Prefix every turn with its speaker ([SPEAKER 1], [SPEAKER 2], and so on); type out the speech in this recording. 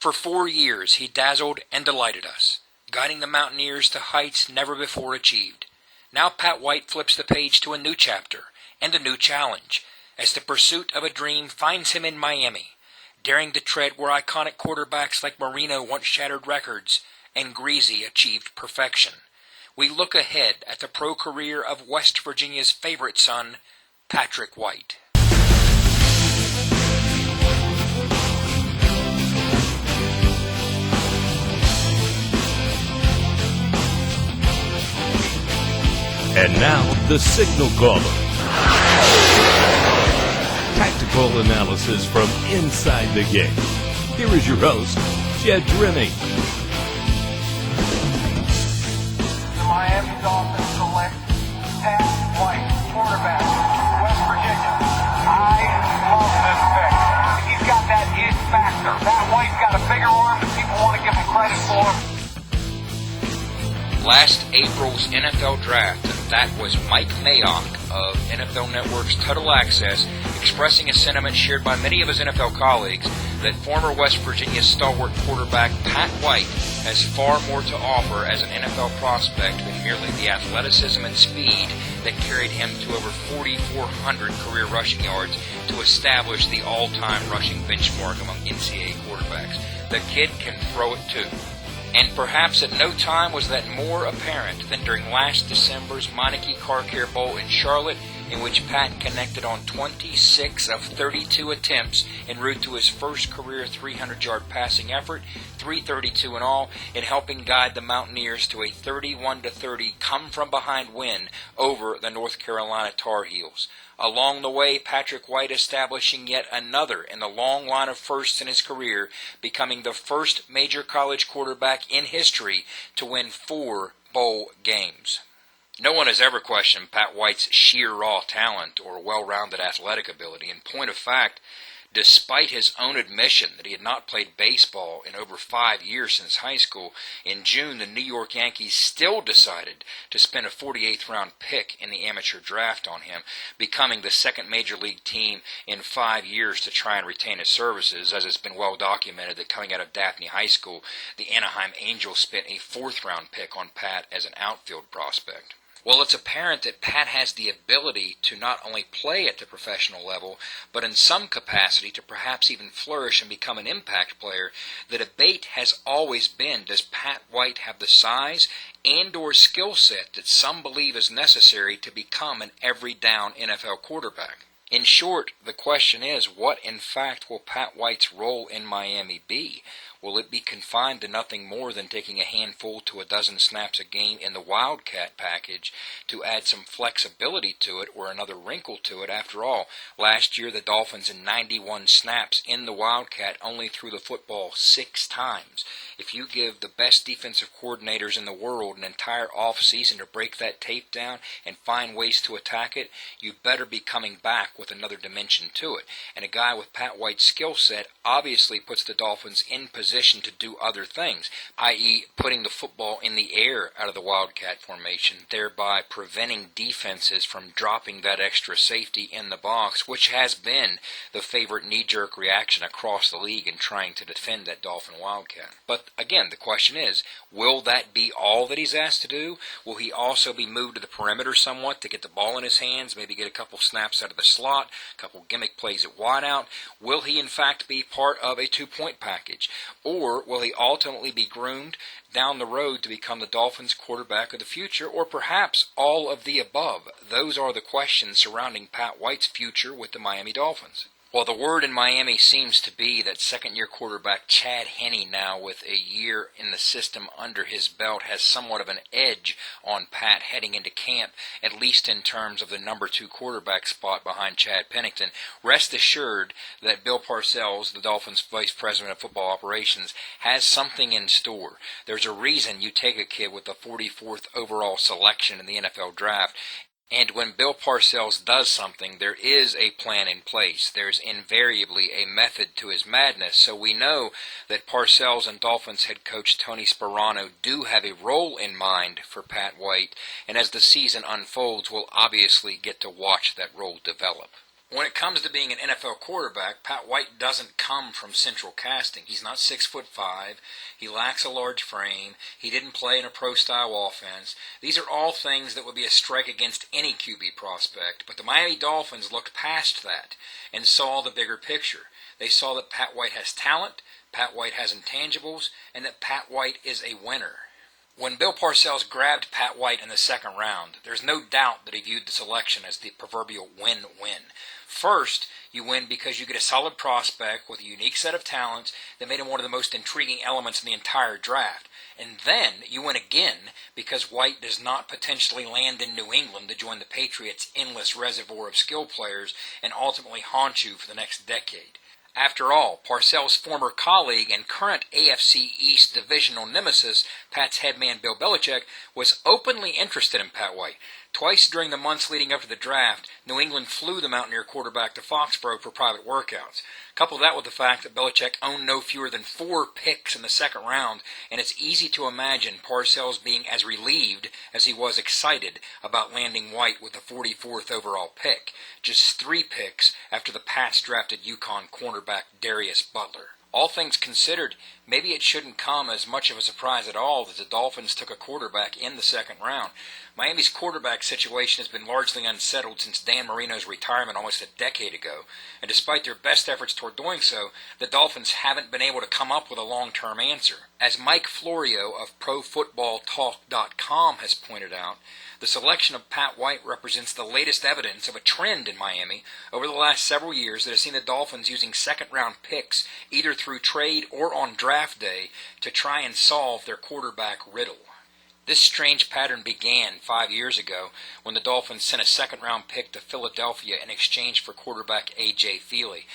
[SPEAKER 1] For 4 years, he dazzled and delighted us, guiding the Mountaineers to heights never before achieved. Now Pat White flips the page to a new chapter and a new challenge, as the pursuit of a dream finds him in Miami, daring to tread where iconic quarterbacks like Marino once shattered records and Greasy achieved perfection. We look ahead at the pro career of West Virginia's favorite son, Patrick White.
[SPEAKER 2] And now, the Signal Caller. Tactical analysis from inside the game. Here is your host, Drenning.
[SPEAKER 3] The Miami Dolphins select Pat White, quarterback, West Virginia. I love this pick. He's got that it factor. Pat White's got a bigger arm than people want to give him credit for.
[SPEAKER 1] Last April's NFL Draft, and that was Mike Mayock of NFL Network's Total Access, expressing a sentiment shared by many of his NFL colleagues that former West Virginia stalwart quarterback Pat White has far more to offer as an NFL prospect than merely the athleticism and speed that carried him to over 4,400 career rushing yards to establish the all-time rushing benchmark among NCAA quarterbacks. The kid can throw it too. And perhaps at no time was that more apparent than during last December's Meineke Car Care Bowl in Charlotte, in which Pat connected on 26 of 32 attempts en route to his first career 300-yard passing effort, 332 in all, in helping guide the Mountaineers to a 31-30 come-from-behind win over the North Carolina Tar Heels. Along the way, Patrick White establishing yet another in the long line of firsts in his career, becoming the first major college quarterback in history to win 4 bowl games. No one has ever questioned Pat White's sheer raw talent or well-rounded athletic ability. In point of fact, despite his own admission that he had not played baseball in over 5 years since high school, in June the New York Yankees still decided to spend a 48th round pick in the amateur draft on him, becoming the second major league team in 5 years to try and retain his services, as it's been well documented that coming out of Daphne High School, the Anaheim Angels spent a 4th round pick on Pat as an outfield prospect. Well, it's apparent that Pat has the ability to not only play at the professional level, but in some capacity to perhaps even flourish and become an impact player. The debate has always been, does Pat White have the size and or skill set that some believe is necessary to become an every down NFL quarterback? In short, the question is, what in fact will Pat White's role in Miami be? Will it be confined to nothing more than taking a handful to a dozen snaps a game in the Wildcat package to add some flexibility to it or another wrinkle to it? After all, last year the Dolphins in 91 snaps in the Wildcat only threw the football 6 times. If you give the best defensive coordinators in the world an entire offseason to break that tape down and find ways to attack it, you better be coming back with another dimension to it. And a guy with Pat White's skill set obviously puts the Dolphins in position to do other things, i.e. putting the football in the air out of the Wildcat formation, thereby preventing defenses from dropping that extra safety in the box, which has been the favorite knee-jerk reaction across the league in trying to defend that Dolphin Wildcat. But again, the question is, will that be all that he's asked to do? Will he also be moved to the perimeter somewhat to get the ball in his hands, maybe get a couple snaps out of the slot, a couple gimmick plays at wideout? Will he in fact be part of a 2-point package? Or will he ultimately be groomed down the road to become the Dolphins' quarterback of the future, or perhaps all of the above? Those are the questions surrounding Pat White's future with the Miami Dolphins. Well, the word in Miami seems to be that second-year quarterback Chad Henne, now with a year in the system under his belt, has somewhat of an edge on Pat heading into camp, at least in terms of the number 2 quarterback spot behind Chad Pennington. Rest assured that Bill Parcells, the Dolphins' vice president of football operations, has something in store. There's a reason you take a kid with the 44th overall selection in the NFL draft. And when Bill Parcells does something, there is a plan in place. There's invariably a method to his madness. So we know that Parcells and Dolphins head coach Tony Sparano do have a role in mind for Pat White. And as the season unfolds, we'll obviously get to watch that role develop. When it comes to being an NFL quarterback, Pat White doesn't come from central casting. He's not 6'5". He lacks a large frame. He didn't play in a pro-style offense. These are all things that would be a strike against any QB prospect. But the Miami Dolphins looked past that and saw the bigger picture. They saw that Pat White has talent, Pat White has intangibles, and that Pat White is a winner. When Bill Parcells grabbed Pat White in the second round, there's no doubt that he viewed the selection as the proverbial win-win. First, you win because you get a solid prospect with a unique set of talents that made him one of the most intriguing elements in the entire draft. And then you win again because White does not potentially land in New England to join the Patriots' endless reservoir of skill players and ultimately haunt you for the next decade. After all, Parcells' former colleague and current AFC East divisional nemesis, Pat's head man Bill Belichick, was openly interested in Pat White. Twice during the months leading up to the draft, New England flew the Mountaineer quarterback to Foxborough for private workouts. Couple that with the fact that Belichick owned no fewer than 4 picks in the second round, and it's easy to imagine Parcells being as relieved as he was excited about landing White with the 44th overall pick, just 3 picks after the Pats drafted UConn cornerback Darius Butler. All things considered, maybe it shouldn't come as much of a surprise at all that the Dolphins took a quarterback in the second round. Miami's quarterback situation has been largely unsettled since Dan Marino's retirement almost a decade ago, and despite their best efforts toward doing so, the Dolphins haven't been able to come up with a long-term answer. As Mike Florio of ProFootballTalk.com has pointed out, the selection of Pat White represents the latest evidence of a trend in Miami over the last several years that has seen the Dolphins using second-round picks either through trade or on draft day to try and solve their quarterback riddle. This strange pattern began 5 years ago when the Dolphins sent a second-round pick to Philadelphia in exchange for quarterback A.J. Feely.